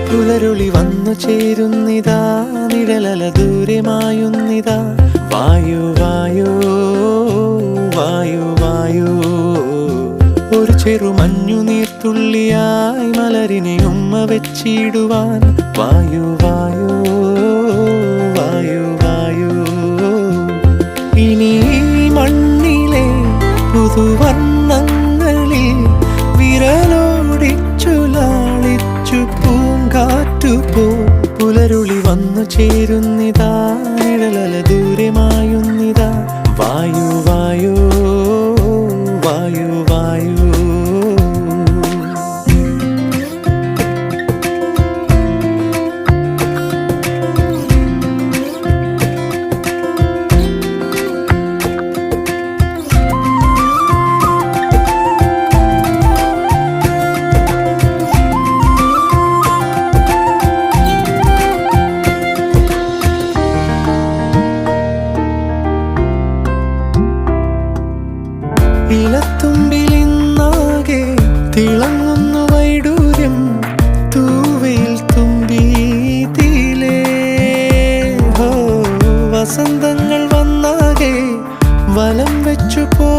പുലരുളി വന്നു ചേരുന്നിതാ, നിഴലല ദൂരെ മായുന്നിതാ. വായു വായു വായു വായു, ഒരു ചെറു മഞ്ഞു നീർത്തുള്ളിയായി മലരിനെ ഉമ്മ വെച്ചിടുവാൻ. വായു വായു വായു വായു, ഇനി മണ്ണിലെ പുതുവർണ്ണങ്ങളിൽ വിരലോടിച്ചു ലാളിച്ചു പൂങ്കാറ്റുപോ. പുലരുളി വന്നു ചേരുന്നിതാ, നിഴലല ദൂരെ മായുന്നിതാ. വായു വായു വായു വായു. ഇലത്തുമ്പിലിന്നാകെ തിളങ്ങുന്നു വൈഡൂര്യം, തൂവയിൽ തുമ്പീതിലേ. വസന്തങ്ങൾ വന്നാകെ വലം വെച്ചു പോ